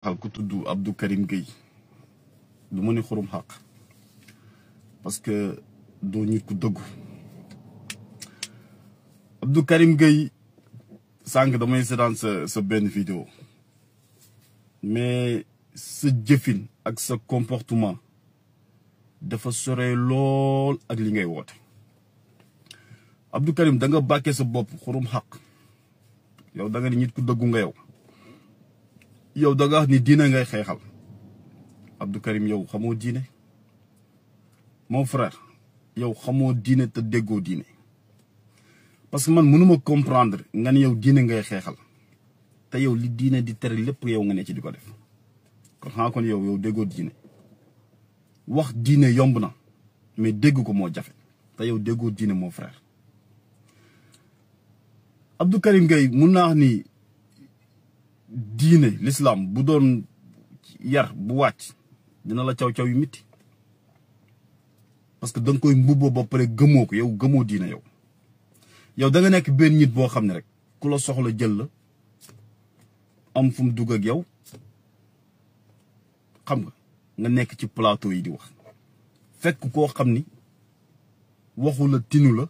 xal ku tudd Abdou Karim Gueye du ma ni xurum xaq parce que doo nit ku dëggu Abdou Karim Gueye sànq damay seetaan sa benn vidéo mais sa jëfin ak sa comportement dafa sore lool ak li ngay woote Abdou Karim da nga bàkkee sa bopp xurum xaq yow da nga ni nit ku dëggu nga yow da nga wax ni diine ngay xeexal Abdou Karim yow xamoo diine mon frère yow xamoo diine te déggoo diine parce que man mënuma comprendre nga ne yow diine ngay xeexal te yow li diine di tere lépp yow nga ne ci di ko def kon xanaa kon yow déggoo diine wax diine yomb na mais dégg ko moo jafe te yow déggoo diine mon frère Abdou Karim Gueye mun naa wax ni diine l'islam bu doon yar bu wàcc dina la caw yu mitti parce que da nga koy mbubboo ba pare gëmoo ko yow gëmoo diine yow da nga nekk benn nit boo xam ne rek ku la soxla jël la am fu mu dugg ak yow xam nga nekk ci plateau yi di wax fekk koo xam ni waxu la tinu la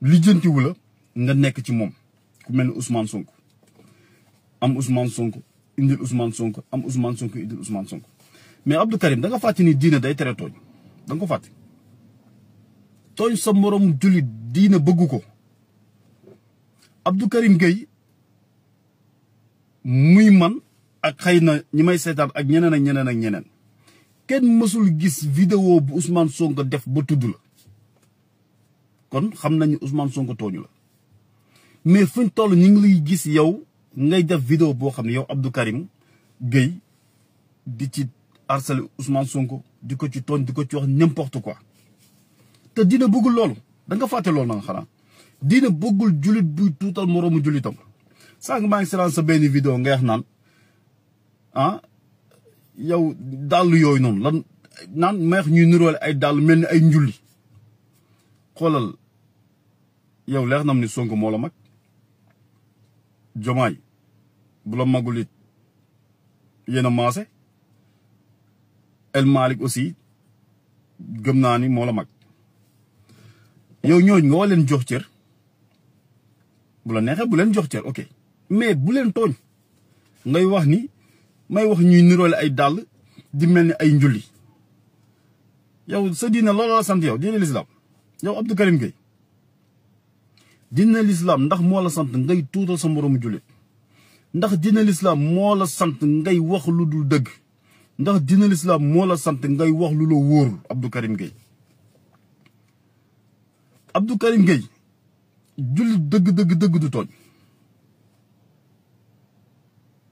lijjantiwu la nga nekk ci moom ku mel ni Ousmane Sonko am Ousmane Sonko indil Ousmane Sonko am Ousmane Sonko indil Ousmane Sonko mais Abdou Karim da nga fàtte ni diine day tere tooñ da nga ko fàtte tooñ sa morom jullit diine bëggu ko Abdou Karim Gueye muy man ak xëy na ñi may seetaan ak ñeneen kenn mësul gis vidéo bu Ousmane Sonko def ba tudd la kon xam nañu Ousmane Sonko tooñu la mais fuñ toll ñu ngi lay gis yow ngay def vidéo boo xam ne yow Abdou Karim Gueye di ci harceler Ousmane Sonko di ko ci tooñ di ko ci wax n'importe quoi te dina bëggul loolu da nga fàtte loolu na nga xanaa dina bëggul jullit buy tuutal moroomu jullitam sànq maa ngi seetaan sa benn vidéo ngay wax naan yow dàll yooyu noonu lan naan meex ñuy niroole ay dàll mel ni ay njulli xoolal yow leer nam ni Sonko moo la mag Jomaay bu la magul it yéen a maase El Malick aussi gëm naa ni moo la mag yow ñooñu nga war leen jox cër bu la neexee bu leen jox cër ok mais bu leen tooñ ngay wax ni may wax ñuy niroole ay dàll di mel ni ay njulli yow sa diine loolu la sant yow diine l'islam yow Abdou Karim Gueye diine l'islam ndax moo la sant ngay tuutal sa moroomu jullit ndax diine l'islam moo la sant ngay wax lu dul dëgg ndax diine l'islam moo la sant ngay wax lu la wóorul Abdou Karim Gueye Abdou Karim Gueye jullit dëgg du tooñ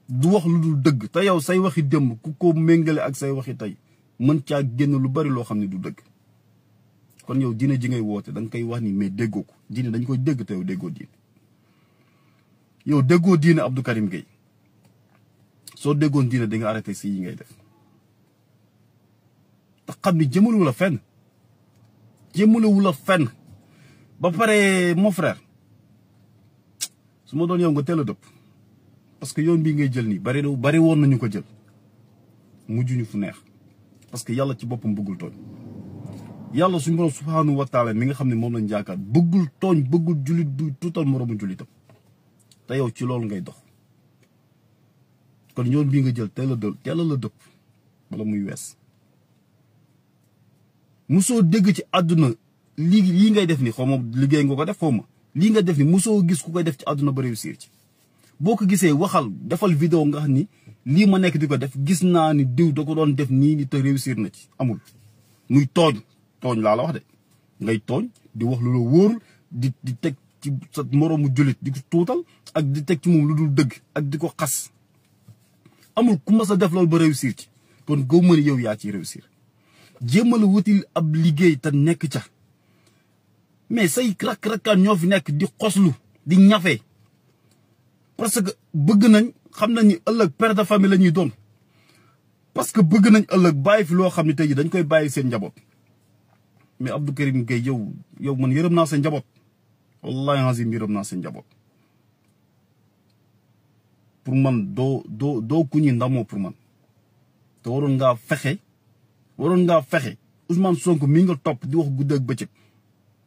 du wax lu dul dëgg te yow say waxi démb ku ko méngale ak say waxi tey mën caa génn lu bari loo xam ne du dëgg kon yow diine ji ngay woote da nga koy wax ni mais déggoo ko diine dañ koy dégg te yow déggoo diine yow déggoo diine Abdou Karim Gueye soo déggoon diine da nga arrêté si yi ngay def te xam ni jëmalewu la fenn ba pare mon frère su ma doon yow nga teel a dëpp parce que yoon bii ngay jël nii bari woon nañu ko jël mujjuñu fu neex parce que yàlla ci boppam bëggul tooñ yàlla suñu borom subhanahu wa taala mi nga xam ne moom lañ jaakaar bëggul tooñ bëggul jullit buy tuutal moroomu jullitam te yow ci loolu ngay dox kon yoon bii nga jël teel a la dëpp bala muy wees musoo dégg ci àdduna lii ngay def ni xaw ma liggéey nga ko def xaw ma lii nga def ni musoo gis ku koy def ci àdduna ba réussir ci boo ko gisee waxal defal vidéo nga xam ni lii ma nekk di ko def gis naa ni diw da ko doon def nii ni te réussir na ci amul muy tooñ laa la wax de ngay tooñ di wax lu la wóorul di teg ci sa moroomu jullit di ko tuutal ak di teg ci moom lu dul dëgg ak di ko xas amul ku mas a def loolu ba réussir ci kon gëw ma ni yow yaa ciy réussir jéemal a wutil ab liggéey te nekk ca mais say rak-rakaan ñoo fi nekk di xoslu di ñafe parce que bëgg nañ xam nañ ni ëllëg père de famille la ñuy doon parce que bëgg nañ ëllëg bàyyi fi loo xam ne tey ji dañ koy bàyyi seen njaboot mais Abdou Karim Gueye yow man yërëm naa sa njaboot wallahi azim yërëm naa sa njaboot pour man doo ku ñuy ndamoo pour man te waroon ngaa fexe Ousmane Sonko mi nga topp di wax guddeeg bëccëg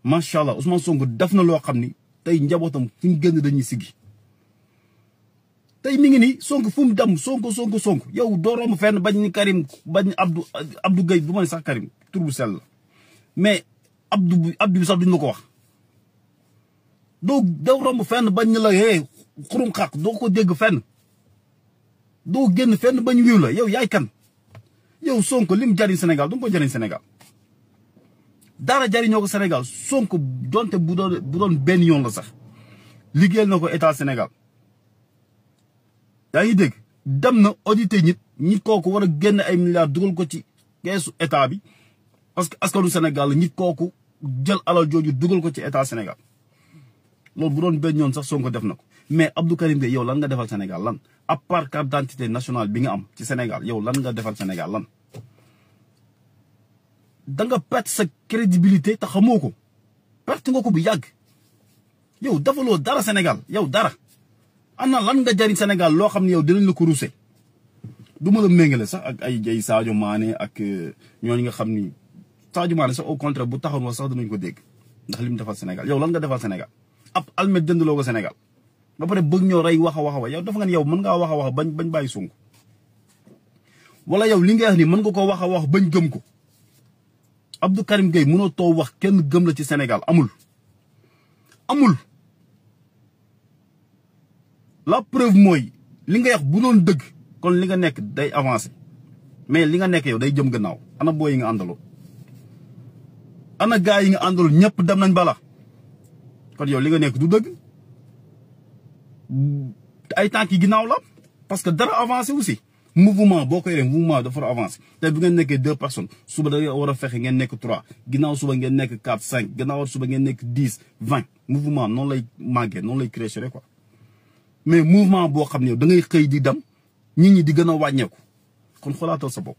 macha allah Ousmane Sonko def na loo xam ni tey njabootam fu ñu génn dañuy siggi tey mi ngi nii Sonko fu mu dem Sonko yow doo romb fenn bañ ni Karim bañ Abdou Gueye du ma ne sax Karim tur bu sell la mais Abdou bi sax duñ la ko wax doo romb fenn bañ ni la xurum xaq doo ko dégg fenn doo génn fenn bañ wiw la yow yaay kan yow Sonko lim jariñ Sénégal du nga ko jariñ Sénégal dara jariñoo ko Sénégal Sonko donte bu doon benn yoon la sax liggéeyal na ko état Sénégal yaa ngi dégg dem na audité ñit kooku war a génn ay milliards dugal ko ci keesu état bi parce que askanu Sénégal la ñit kooku jël alal jooju dugal ko ci état Sénégal loolu bu doon benn yoon sax Sonko def na ko mais Abdou Karim Gueye yow lan nga defal Sénégal lan à part carte d'identité nationale bi nga am ci Sénégal yow lan nga defal Sénégal lan da nga perte sa crédibilité te xamoo ko perte nga ko bu yàgg yow defaloo dara Sénégal yow dara ana lan nga jariñ Sénégal loo xam ne yow dinañ la ko ruuse du ma la méngale sax ak ay Sadio Mané ak ñooñu nga xam ni Sadio Mané sax au contraire bu taxawoon sax dinañ ko dégg ndax li mu defal Sénégal yow lan nga defal Sénégal ab almet jëndaloo ko Sénégal ba pare bëgg ñoo rey wax a yow dafa nga ne yow mën ngaa wax bañ bàyyi Sonko wala yow li nga wax ni mën nga ko wax bañ gëm ko Abdou Karim Gueye mënoo too wax kenn gëm la ci Sénégal amul la preuve mooy li nga wax bu doon dëgg kon li nga nekk day avancé mais li nga nekk yow day jëm gannaaw ana booy yi nga àndaloo ana gaa yi nga àndaloo ñëpp dem nañ bala kon yow li nga nekk du dëgg ay tànk yi ginnaaw la parce que dara avancé aussi mouvement boo koy def mouvement dafa war a avancé te bu ngeen nekkee 2 personnes suba da war a fexe ngeen nekk 3 ginnaaw suba ngeen nekk 4 5 ginnaaw suba ngeen nekk 10 20 mouvement noonu lay màggee noonu lay crécher quoi mais mouvement boo xam ne yow da ngay xëy di dem nit ñi di gën a wàññeeku kon xoolaatal sa bopp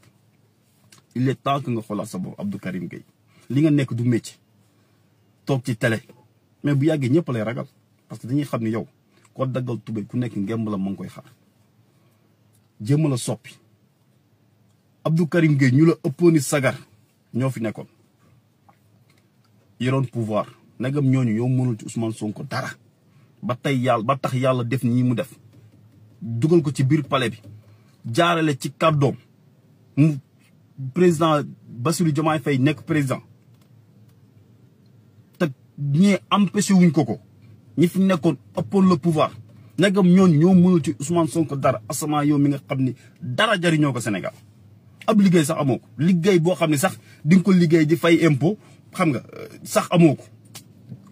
il est temps que nga xoolaat sa bopp Abdou Karim Gueye li nga nekk du métier toog ci télé mais bu yàggee ñëpp lay ragal parce que dañuy xam ne yow ko daggal tubéy ku nekk ngemb la ma ngi koy xaar jéem la soppi Abdou Karim Gueye ñu la ëppooni sagar ñoo fi nekkoon yoroon pouvoir nagam ñooñu ñoo mënul ci Ousmane Sonko dara ba tax yàlla def nii mu def dugal ko ci biir palais bi jaarale ci kàddoom mu président Bassirou Diomaye Faye nekk président te ñee empêché wuñ ko ñi fi nekkoon ëppoon le pouvoir nagam ñooñu ñoo mënul ci Ousmane Sonko dara asamaa yow mi nga xam ni dara jariñoo ko Sénégal ab liggéey sax amoo ko liggéey boo xam ne sax di nga ko liggéey di fay impôt xam nga sax amoo ko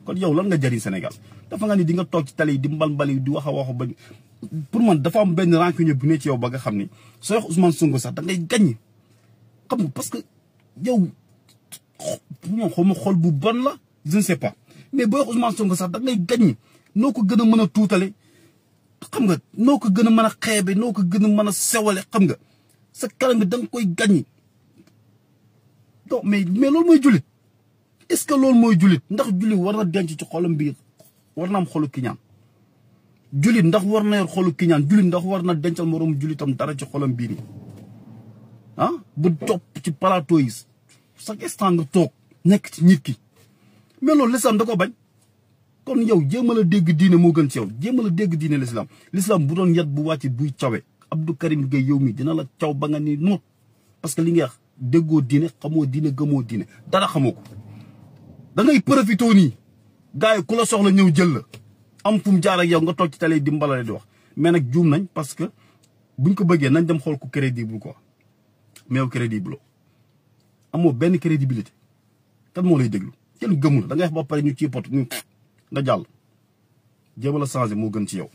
kon yow lan nga jariñ Sénégal dafa nga ni di nga toog ci tali yi di mbal di wax a ba pour man dafa am benn rancune bu ne ci yow ba nga xam ni sooy wax Ousmane Sonko sax da ngay gañ xam nga parce que yow moom xaw ma xol bu bon la je ne sais pas mais booy wax Ousmane Sonko sax da ngay gañ noo ko gën a mën a tuutale xam nga noo ko gën a mën a xeebe noo ko gën a mën a sewale xam nga sa kanam bi da nga koy gañ donc mais loolu mooy jullit est-ce que loolu mooy jullit ndax jullit war na denc ci xolam bi war na am xolu kiñaan jullit ndax war na yor xolu kiñaan jullit ndax war na dencal moroom jullitam dara ci xolam bii nii bu topp ci plateau yi chaque instant nga toog nekk ci nit ki mais loolu l'islam da ko bañ kon yow jéemal a dégg diine moo gën ci yow jéemal a dégg diine l'islam bu doon yat bu wàcc buy cawe Abdou Karim Gueye yow mi dina la caw ba nga ni noot parce que li nga wax déggoo diine xamoo diine gëmoo diine dara xamoo ko da ngay profité nii gars yi ku la soxla ñëw jël la am fu mu jaar ak yow nga toog ci télé di mbalale di wax mais nag juum nañ parce que buñ ko bëggee nañ dem xool ku crédible quoi mais yow crédible amoo benn crédibilité kan moo lay déglu kenn gëmul da ngay wax ba pare ñu ciy pot nga jàll jéem a la changé moo gën ci yow.